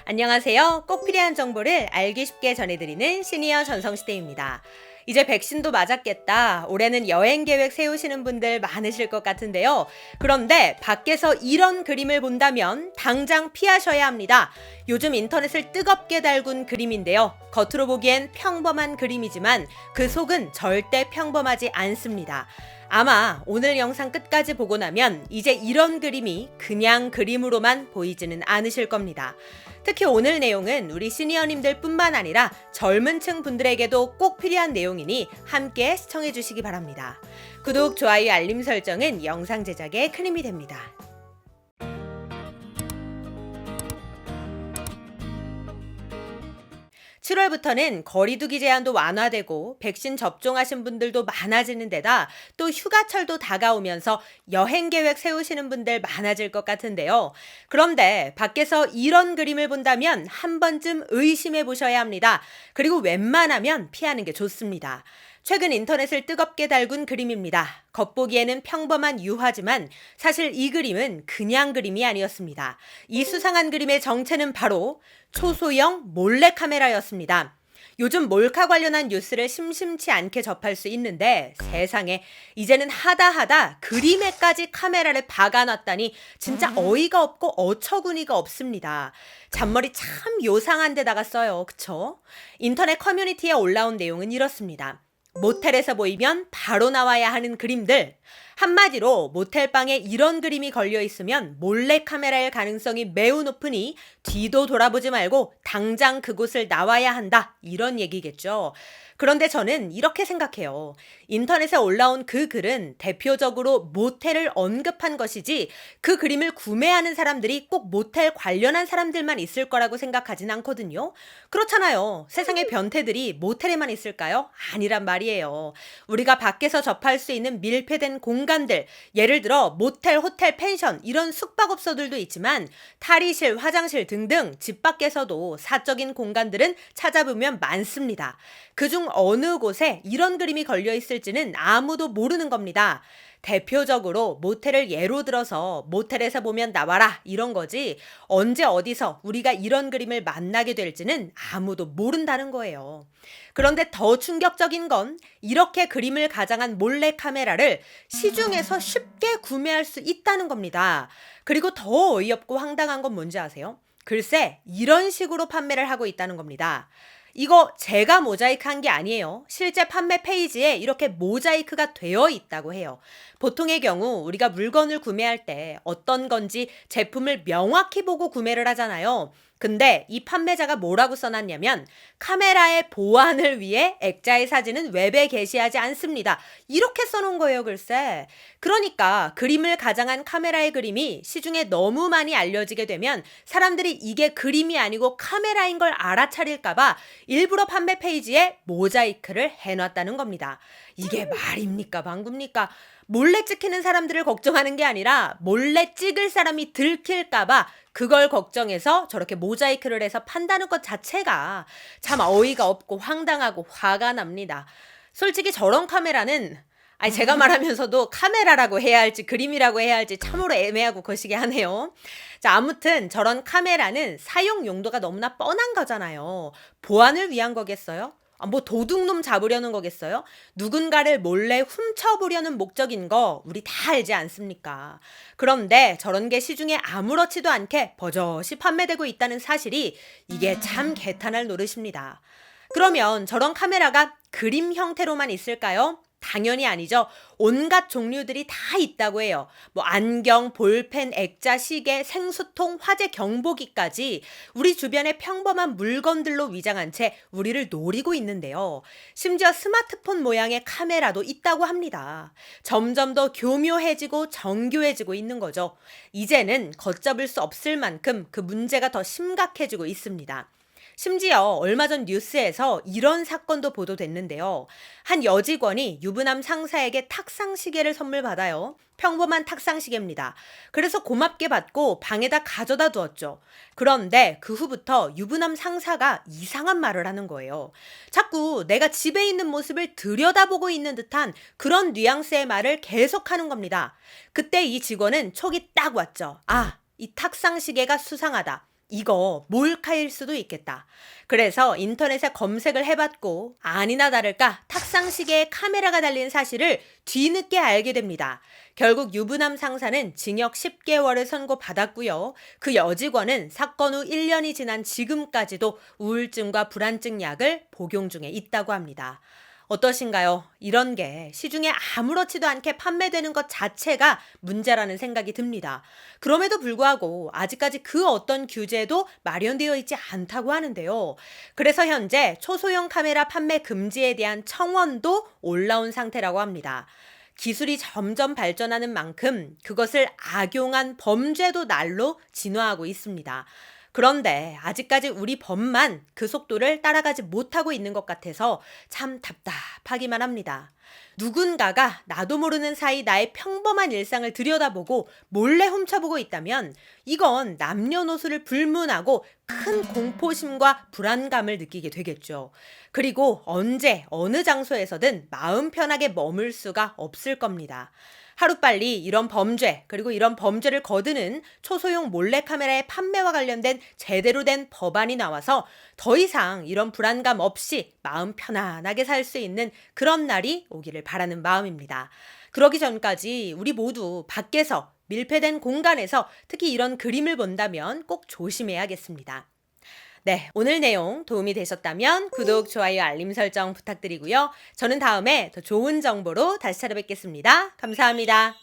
안녕하세요. 꼭 필요한 정보를 알기 쉽게 전해드리는 시니어 전성시대입니다. 이제 백신도 맞았겠다. 올해는 여행 계획 세우시는 분들 많으실 것 같은데요. 그런데 밖에서 이런 그림을 본다면 당장 피하셔야 합니다. 요즘 인터넷을 뜨겁게 달군 그림인데요. 겉으로 보기엔 평범한 그림이지만 그 속은 절대 평범하지 않습니다. 아마 오늘 영상 끝까지 보고 나면 이제 이런 그림이 그냥 그림으로만 보이지는 않으실 겁니다. 특히 오늘 내용은 우리 시니어님들 뿐만 아니라 젊은 층 분들에게도 꼭 필요한 내용이니 함께 시청해 주시기 바랍니다. 구독, 좋아요, 알림 설정은 영상 제작에 큰 힘이 됩니다. 7월부터는 거리두기 제한도 완화되고 백신 접종하신 분들도 많아지는 데다 또 휴가철도 다가오면서 여행 계획 세우시는 분들 많아질 것 같은데요. 그런데 밖에서 이런 그림을 본다면 한 번쯤 의심해 보셔야 합니다. 그리고 웬만하면 피하는 게 좋습니다. 최근 인터넷을 뜨겁게 달군 그림입니다. 겉보기에는 평범한 유화지만 사실 이 그림은 그냥 그림이 아니었습니다. 이 수상한 그림의 정체는 바로 초소형 몰래카메라였습니다. 요즘 몰카 관련한 뉴스를 심심치 않게 접할 수 있는데 세상에 이제는 하다 그림에까지 카메라를 박아놨다니 진짜 어이가 없고 어처구니가 없습니다. 잔머리 참 요상한 데다가 써요. 그쵸? 인터넷 커뮤니티에 올라온 내용은 이렇습니다. 모텔에서 보이면 바로 나와야 하는 그림들. 한마디로 모텔방에 이런 그림이 걸려 있으면 몰래카메라일 가능성이 매우 높으니 뒤도 돌아보지 말고 당장 그곳을 나와야 한다. 이런 얘기겠죠. 그런데 저는 이렇게 생각해요. 인터넷에 올라온 그 글은 대표적으로 모텔을 언급한 것이지 그 그림을 구매하는 사람들이 꼭 모텔 관련한 사람들만 있을 거라고 생각하진 않거든요. 그렇잖아요. 세상의 변태들이 모텔에만 있을까요? 아니란 말이에요. 우리가 밖에서 접할 수 있는 밀폐된 공간들, 예를 들어 모텔, 호텔, 펜션 이런 숙박업소들도 있지만 탈의실, 화장실 등등 집 밖에서도 사적인 공간들은 찾아보면 많습니다. 그중 어느 곳에 이런 그림이 걸려 있을지는 아무도 모르는 겁니다. 대표적으로 모텔을 예로 들어서 모텔에서 보면 나와라 이런 거지 언제 어디서 우리가 이런 그림을 만나게 될지는 아무도 모른다는 거예요. 그런데 더 충격적인 건 이렇게 그림을 가장한 몰래카메라를 시중에서 쉽게 구매할 수 있다는 겁니다. 그리고 더 어이없고 황당한 건 뭔지 아세요? 글쎄 이런 식으로 판매를 하고 있다는 겁니다. 이거 제가 모자이크한 게 아니에요. 실제 판매 페이지에 이렇게 모자이크가 되어 있다고 해요. 보통의 경우 우리가 물건을 구매할 때 어떤 건지 제품을 명확히 보고 구매를 하잖아요. 근데 이 판매자가 뭐라고 써놨냐면 카메라의 보안을 위해 액자의 사진은 웹에 게시하지 않습니다. 이렇게 써놓은 거예요, 글쎄. 그러니까 그림을 가장한 카메라의 그림이 시중에 너무 많이 알려지게 되면 사람들이 이게 그림이 아니고 카메라인 걸 알아차릴까봐 일부러 판매 페이지에 모자이크를 해놨다는 겁니다. 이게 말입니까, 방구입니까? 몰래 찍히는 사람들을 걱정하는 게 아니라 몰래 찍을 사람이 들킬까봐 그걸 걱정해서 저렇게 모자이크를 해서 판다는 것 자체가 참 어이가 없고 황당하고 화가 납니다. 솔직히 저런 카메라는 제가 말하면서도 카메라라고 해야 할지 그림이라고 해야 할지 참으로 애매하고 거시기 하네요. 자, 아무튼 저런 카메라는 사용 용도가 너무나 뻔한 거잖아요. 보안을 위한 거겠어요? 뭐 도둑놈 잡으려는 거겠어요? 누군가를 몰래 훔쳐보려는 목적인 거 우리 다 알지 않습니까? 그런데 저런 게 시중에 아무렇지도 않게 버젓이 판매되고 있다는 사실이 이게 참 개탄할 노릇입니다. 그러면 저런 카메라가 그림 형태로만 있을까요? 당연히 아니죠. 온갖 종류들이 다 있다고 해요. 뭐 안경, 볼펜, 액자, 시계, 생수통, 화재 경보기까지 우리 주변의 평범한 물건들로 위장한 채 우리를 노리고 있는데요. 심지어 스마트폰 모양의 카메라도 있다고 합니다. 점점 더 교묘해지고 정교해지고 있는 거죠. 이제는 걷잡을 수 없을 만큼 그 문제가 더 심각해지고 있습니다. 심지어 얼마 전 뉴스에서 이런 사건도 보도됐는데요. 한 여직원이 유부남 상사에게 탁상시계를 선물 받아요. 평범한 탁상시계입니다. 그래서 고맙게 받고 방에다 가져다 두었죠. 그런데 그 후부터 유부남 상사가 이상한 말을 하는 거예요. 자꾸 내가 집에 있는 모습을 들여다보고 있는 듯한 그런 뉘앙스의 말을 계속하는 겁니다. 그때 이 직원은 촉이 딱 왔죠. 이 탁상시계가 수상하다. 이거 몰카일 수도 있겠다. 그래서 인터넷에 검색을 해봤고 아니나 다를까 탁상시계에 카메라가 달린 사실을 뒤늦게 알게 됩니다. 결국 유부남 상사는 징역 10개월을 선고받았고요. 그 여직원은 사건 후 1년이 지난 지금까지도 우울증과 불안증 약을 복용 중에 있다고 합니다. 어떠신가요? 이런 게 시중에 아무렇지도 않게 판매되는 것 자체가 문제라는 생각이 듭니다. 그럼에도 불구하고 아직까지 그 어떤 규제도 마련되어 있지 않다고 하는데요. 그래서 현재 초소형 카메라 판매 금지에 대한 청원도 올라온 상태라고 합니다. 기술이 점점 발전하는 만큼 그것을 악용한 범죄도 날로 진화하고 있습니다. 그런데 아직까지 우리 법만 그 속도를 따라가지 못하고 있는 것 같아서 참 답답하기만 합니다. 누군가가 나도 모르는 사이 나의 평범한 일상을 들여다보고 몰래 훔쳐보고 있다면 이건 남녀노소를 불문하고 큰 공포심과 불안감을 느끼게 되겠죠. 그리고 언제 어느 장소에서든 마음 편하게 머물 수가 없을 겁니다. 하루빨리 이런 범죄 그리고 이런 범죄를 거드는 초소형 몰래카메라의 판매와 관련된 제대로 된 법안이 나와서 더 이상 이런 불안감 없이 마음 편안하게 살 수 있는 그런 날이 오기를 바라는 마음입니다. 그러기 전까지 우리 모두 밖에서 밀폐된 공간에서 특히 이런 그림을 본다면 꼭 조심해야겠습니다. 네, 오늘 내용 도움이 되셨다면 구독, 좋아요, 알림 설정 부탁드리고요. 저는 다음에 더 좋은 정보로 다시 찾아뵙겠습니다. 감사합니다.